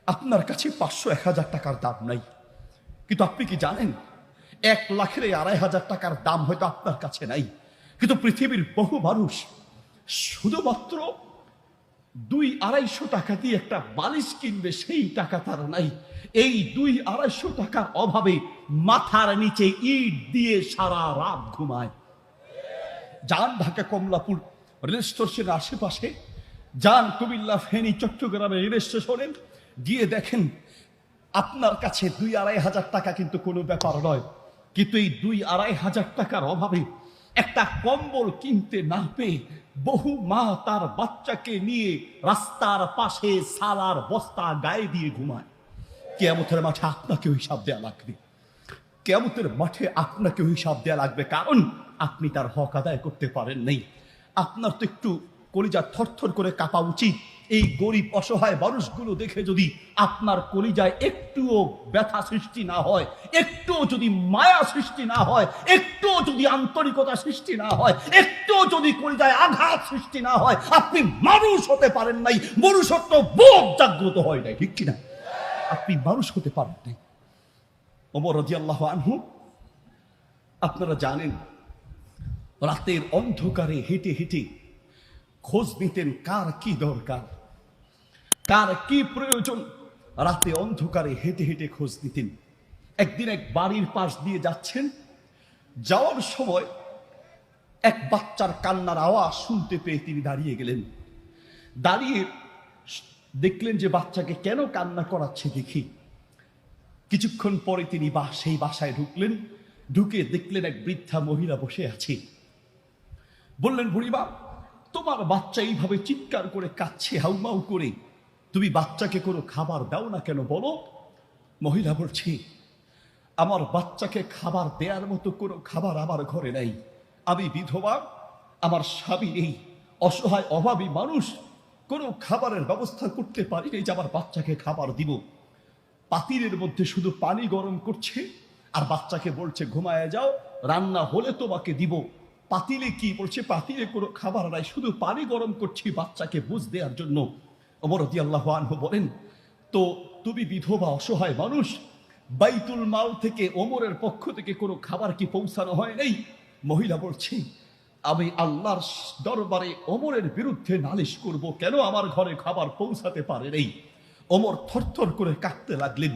আপনার কাছে 500-1000 টাকার দাম নাই, কিন্তু আপনি কি জানেন 1 লাখের 2500 টাকার দাম হয়তো আপনার কাছে নাই, কিন্তু পৃথিবীর বহু মানুষ শুধুমাত্র 200-250 টাকা দিয়ে একটা বালিশ কিনবে, সেই টাকা তার নাই। এই 200-250 টাকার অভাবে মাথার নিচে ইট দিয়ে সারা রাত ঘুমায়। যান ঢাকা কমলাপুর রেল স্টেশনের আশেপাশে, যান কুমিল্লা ফেনী চট্টগ্রামের রেল স্টেশনে, গিয়ে দেখেন আপনার কাছে 2-2,500 টাকা কিন্তু কোনো ব্যাপার নয়, কিন্তু এই 2-2,500 টাকার অভাবে একটা কম্বল কিনতে না পেয়ে বহু মা তার বাচ্চাকে নিয়ে রাস্তার পাশে সালার বস্তা গায়ে দিয়ে ঘুমায়। কিয়ামতের মাঠে আপনাকেও হিসাব দেয়া লাগবে, কিয়ামতের মাঠে আপনাকেও হিসাব দেয়া লাগবে, কারণ আপনি তার হক আদায় করতে পারেন নাই। আপনার তো একটু কলিজা থরথর করে কাঁপা উচিত। এই গরিব অসহায় মানুষগুলো দেখে যদি আপনার কলিজায় একটুও ব্যথা সৃষ্টি না হয়, একটুও যদি মায়া সৃষ্টি না হয়, একটুও যদি আন্তরিকতা সৃষ্টি না হয়, একটুও যদি কলিজায় আঘাত সৃষ্টি না হয়, আপনি মানুষ হতে পারেন নাই, মনুষ্যত্ব বোধ জাগ্রত হয় নাই, ঠিক কিনা? আপনি মানুষ হতে পারেন নাই। ওমর রাদিয়াল্লাহু আনহু, আপনারা জানেন, রাতের অন্ধকারে হেঁটে হেঁটে খোঁজ নিতেন কার কি দরকার, কার কি প্রয়োজন। রাতে অন্ধকারে হেঁটে হেঁটে খোঁজ নিতেন। একদিন এক বাড়ির পাশ দিয়ে যাচ্ছেন, যাওয়ার সময় এক বাচ্চার কান্নার আওয়াজ শুনতে পেয়ে তিনি দাঁড়িয়ে গেলেন। দাঁড়িয়ে দেখলেন যে বাচ্চাকে কেন কান্না করাচ্ছে দেখি। কিছুক্ষণ পরে তিনি সেই বাসায় ঢুকলেন। ঢুকে দেখলেন এক বৃদ্ধা মহিলা বসে আছে। বললেন, বুড়িমা, তোমার বাচ্চা এইভাবে চিৎকার করে কাঁদছে হাউমাউ করে, তুমি বাচ্চাকে কোনো খাবার দাও না কেন বলো? মহিলা বলছে, আমার বাচ্চাকে খাবার দেওয়ার মতো কোনো খাবার আমার ঘরে নাই, আমি বিধবা, আমার স্বামী নেই, অসহায় অভাবী মানুষ, কোনো খাবারের ব্যবস্থা করতে পারি নাই যে আমার বাচ্চাকে খাবার দিব। পাতিলের মধ্যে শুধু পানি গরম করছে আর বাচ্চাকে বলছে ঘুমায় যাও, রান্না হলে তোমাকে দিব। পাতিলে কি বলছে? পাতিলে কোনো খাবার নাই, শুধু পানি গরম করছি বাচ্চাকে বুঝ দেওয়ার জন্য। ওমর রাদিয়াল্লাহু আনহু বলেন, তো তুমি বিধবা অসহায় মানুষ, বাইতুল মাল থেকে ওমরের পক্ষ থেকে কোনো খাবার কি পৌঁছানো হয় নাই? মহিলা বলছে, আমি আল্লাহর দরবারে ওমরের বিরুদ্ধে নালিশ করব, কেন আমার ঘরে খাবার পৌঁছাতে পারে নাই। ওমর থরথর করে কাঁদতে লাগলেন।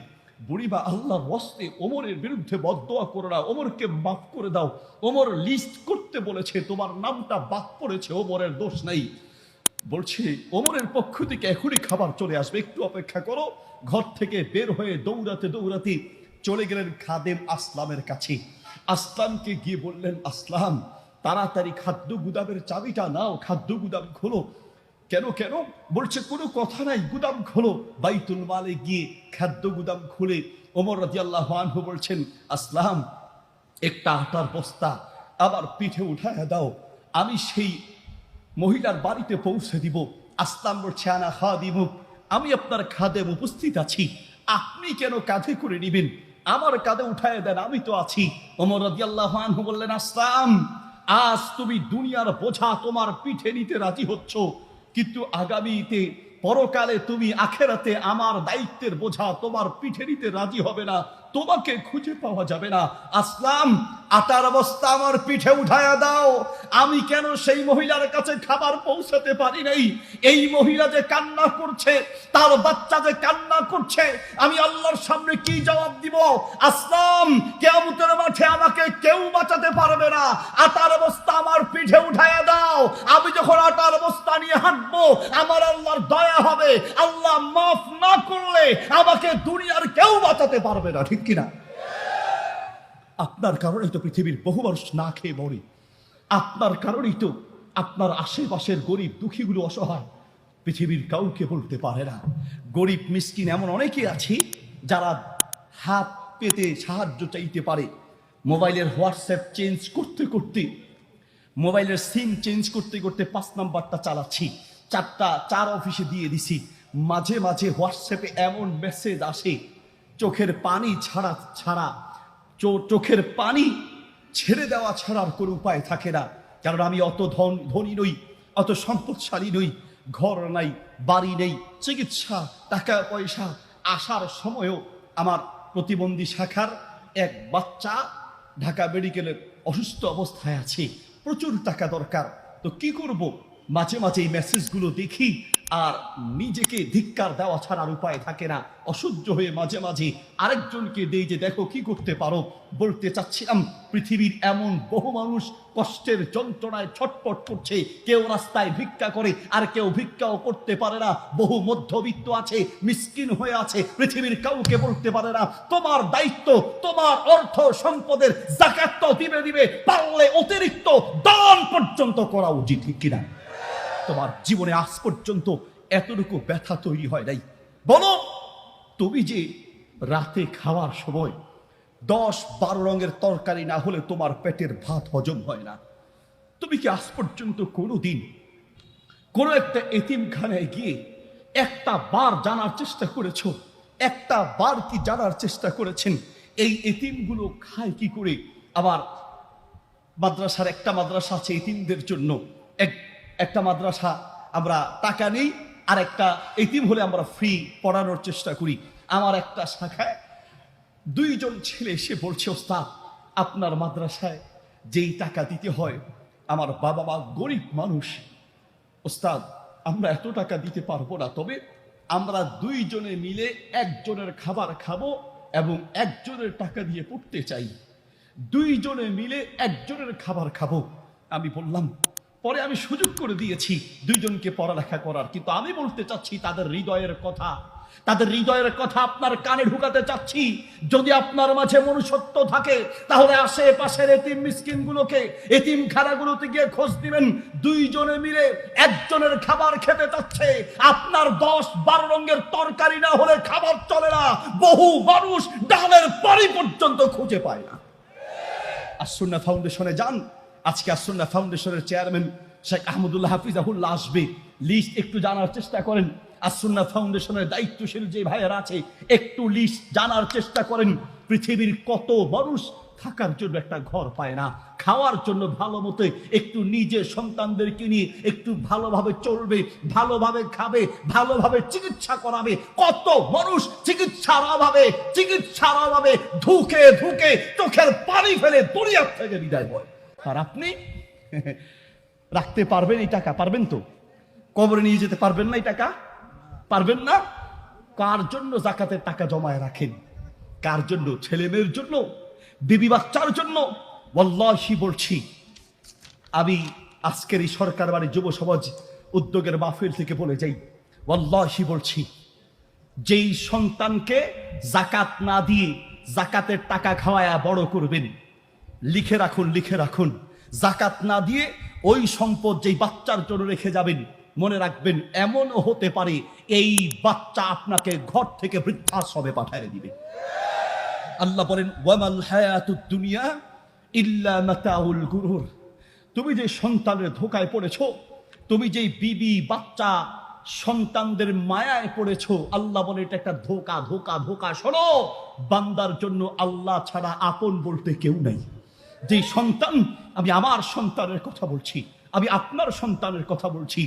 বুড়িমা, আল্লাহর ওয়াস্তে ওমরের বিরুদ্ধে বদদোয়া করো না, ওমরকে মাফ করে দাও। ওমর লিস্ট করতে বলেছে, তোমার নামটা বাদ পড়েছে, ওমরের দোষ নাই। বলছে, ওমরের পক্ষ থেকে এখনই খাবার চলে আসবে, একটু অপেক্ষা করো। ঘর থেকে বের হয়ে দৌড়াতে দৌড়াতে চলে গেলেন খাদেম আসলামের কাছে। আসলামকে গিয়ে বললেন, আসলাম, তাড়াতাড়ি খাদ্য গুদামের চাবিটা নাও, খাদ্য গুদাম খোলো। কেন কেন? বলছে, কোনো কথা নাই, গুদাম খোলো। বাইতুল মালে গিয়ে খাদ্য গুদাম খুলে ওমর রাদিয়াল্লাহু আনহু বলছেন, আসলাম, একটা আটার বস্তা আমার পিঠে উঠায় দাও, আমি সেই মহিলার বাড়িতে পৌঁছে দিব। আসলাম বলছে, আনা খাদিমুক, আমি আপনার খাদেম, উপস্থিত আছি, আপনি কেন কাঁধে করে নিবেন? আমার কাঁধে উঠায় দেন, আমি তো আছি। ওমর রাদিয়াল্লাহু আনহু বললেন, আসলাম, আজ তুমি দুনিয়ার বোঝা তোমার পিঠে নিতে রাজি হচ্ছ, কিন্তু আগামীতে পরকালে তুমি আখেরাতে আমার দায়িত্বের বোঝা তোমার পিঠে নিতে রাজি হবে না, তোমাকে খুঁজে পাওয়া যাবে না। আসলাম, আটার বস্তা আমার পিঠে উঠায়া দাও, আমি কেন সেই মহিলার কাছে খাবার পৌঁছাতে পারি নাই? এই মহিলা যে কান্না করছে, তার বাচ্চা যে কান্না করছে, আমি আল্লাহর সামনে কি জবাব দিব? আসলাম, কিয়ামতের মাঠে আমাকে কেউ বাঁচাতে পারবে না, আটার বস্তা আমার পিঠে উঠায়া দাও, আমি যখন আটার বস্তা নিয়ে হাঁটবো আমার আল্লাহর দয়া হবে, আল্লাহ মাফ না করলে আমাকে দুনিয়ার কেউ বাঁচাতে পারবে না, ঠিক কিনা? আপনার কারণেই তো পৃথিবীর বহু মানুষ না খেয়ে মরে, আপনার কারণেই তো আপনার আশেপাশের গরিব দুঃখীগুলো অসহায়, পৃথিবীর কাউকে বলতে পারে না। গরিব মিসকিন এমন অনেকে আছে যারা হাত পেতে সাহায্য চাইতে পারে। মোবাইলের হোয়াটসঅ্যাপ চেঞ্জ করতে করতে, মোবাইলের সিম চেঞ্জ করতে করতে 5 নাম্বারটা চালাচ্ছি, 4 অফিসে দিয়ে দিছি। মাঝে মাঝে হোয়াটসঅ্যাপে এমন মেসেজ আসে, চোখের পানি ছাড়া চোখের পানি ছেড়ে দেওয়া ছাড়ার কোনো উপায় থাকে না। কারণ আমি অত ধনী নই, অত সম্পদশালী নই, ঘর নাই, বাড়ি নেই, চিকিৎসা, টাকা পয়সা আসার সময়ও আমার প্রতিবন্ধী শাখার এক বাচ্চা ঢাকা মেডিকেলের অসুস্থ অবস্থায় আছে, প্রচুর টাকা দরকার। তো কি করব, মাঝে মাঝে এই মেসেজগুলো দেখি আর নিজেকে ধিক্কার দেওয়া ছাড়া আর উপায় থাকে না। অসহ্য হয়ে মাঝে মাঝে আরেকজনকে দেই যে দেখো কি করতে পারো। বলতে চাচ্ছিলাম, পৃথিবীর এমন বহু মানুষ কষ্টের যন্ত্রণায় ছটপট করছে, কেউ রাস্তায় ভিক্ষা করে আর কেউ ভিক্ষাও করতে পারে না। বহু মধ্যবিত্ত আছে, মিসকিন হয়ে আছে, পৃথিবীর কাউকে বলতে পারে না। তোমার দায়িত্ব, তোমার অর্থ সম্পদের যাকাত তো দিবে, পারলে অতিরিক্ত দান পর্যন্ত করা উচিত, ঠিক কিনা? তোমার জীবনে আজ পর্যন্ত এতটুকু ব্যথা তৈরি হয় নাই? বলো, তুমি যে রাতে খাওয়ার সময় 10-12 রঙের তরকারি না হলে তোমার পেটের ভাত হজম হয় না, তুমি কি আজ পর্যন্ত কোনোদিন কোনো একটা এতিমখানায় গিয়ে একটা বার জানার চেষ্টা করেছো? একটা বার কি জানার চেষ্টা করেছেন এই এতিমগুলো খায় কি করে? আবার মাদ্রাসার একটা মাদ্রাসা আছে এতিমদের জন্য, একটা মাদ্রাসা আমরা টাকা নেই, আর একটা এতিম হলে আমরা ফ্রি পড়ানোর চেষ্টা করি। আমার একটা শাখায় 2 জন ছেলে এসে বলছে, ওস্তাদ আপনার মাদ্রাসায় যেই টাকা দিতে হয়, আমার বাবা মা গরিব মানুষ, ওস্তাদ আমরা এত টাকা দিতে পারবো না, তবে আমরা 2 জনে মিলে একজনের খাবার খাবো এবং একজনের টাকা দিয়ে পড়তে চাই। 2 জনে মিলে একজনের খাবার খাবো। আমি বললাম, পরে আমি সুযোগ করে দিয়েছি 2 জনকে পড়ালেখা করার, কিন্তু আমি বলতে চাচ্ছি তাদের হৃদয়ের কথা, তাদের হৃদয়ের কথা আপনার কানে ঢুকাতে চাচ্ছি। যদি আপনার মাঝে মনুষ্যত্ব থাকে তাহলে আশেপাশের এতিম মিসকিনগুলোকে, এতিমখানাগুলোতে গিয়ে খোঁজ দিবেন। 2 জনে মিলে একজনের খাবার খেতে চাচ্ছে, আপনার 10-12 রঙের তরকারি না হলে খাবার চলে না। বহু মানুষ ডালের পানি পর্যন্ত খুঁজে পায় না। আসুন্নাহ ফাউন্ডেশনে যান, আজকে আসুন্নাহ ফাউন্ডেশনের চেয়ারম্যান শেখ আহমদুল্লাহ হাফিজাহুল্লাহ আসবে, লিস্ট একটু জানার চেষ্টা করেন। আসুন্নাহ ফাউন্ডেশনের দায়িত্বশীল যে ভাইয়েরা আছে, একটু লিস্ট জানার চেষ্টা করেন। পৃথিবীর কত মানুষ থাকার জন্য একটা ঘর পায় না, খাওয়ার জন্য ভালো মতো একটু নিজের সন্তানদেরকে নিয়ে একটু ভালোভাবে চলবে, ভালোভাবে খাবে, ভালোভাবে চিকিৎসা করাবে। কত মানুষ চিকিৎসার অভাবে ধুকে ধুকে চোখের পানি ফেলে দুনিয়ার থেকে বিদায় হয়। আর আপনি রাখতে পারবেন এই টাকা? পারবেন তো? কবরে নিয়ে যেতে পারবেন না এই টাকা? পারবেন না? কার জন্য জাকাতের টাকা জমায় রাখেন? কার জন্য? ছেলে মেয়ের জন্য, বিবি বাচ্চার জন্য? ওয়াল্লাহি বলছি, আমি আজকের এই সরকার বাড়ি যুব সমাজ উদ্যোগের মাহফিল থেকে বলে যাই, ওয়াল্লাহি বলছি, যেই সন্তানকে জাকাত না দিয়ে জাকাতের টাকা খাওয়ায়া বড় করবেন, লিখে রাখুন, জাকাত না দিয়ে ওই সম্পদ যেই বাচ্চার জন্য রেখে যাবেন, মনে রাখবেন এমনও হতে পারে এই বাচ্চা আপনাকে ঘর থেকে বৃদ্ধাশ্রমে পাঠিয়ে দিবে। আল্লাহ বলেন, ওয়ামাল হায়াতুদ দুনিয়া ইল্লা মাতাউল গুরুর। তুমি যে সন্তানের ধোকায় পড়েছো, তুমি যে বিবি বাচ্চা সন্তানদের মায়ায় পড়েছো, আল্লাহ বলে এটা একটা ধোকা। শোনো, বান্দার জন্য আল্লাহ ছাড়া আপন বলতে কেউ নাই। যে সন্তান, আমি আমার সন্তানের কথা বলছি, আমি আপনার সন্তানের কথা বলছি,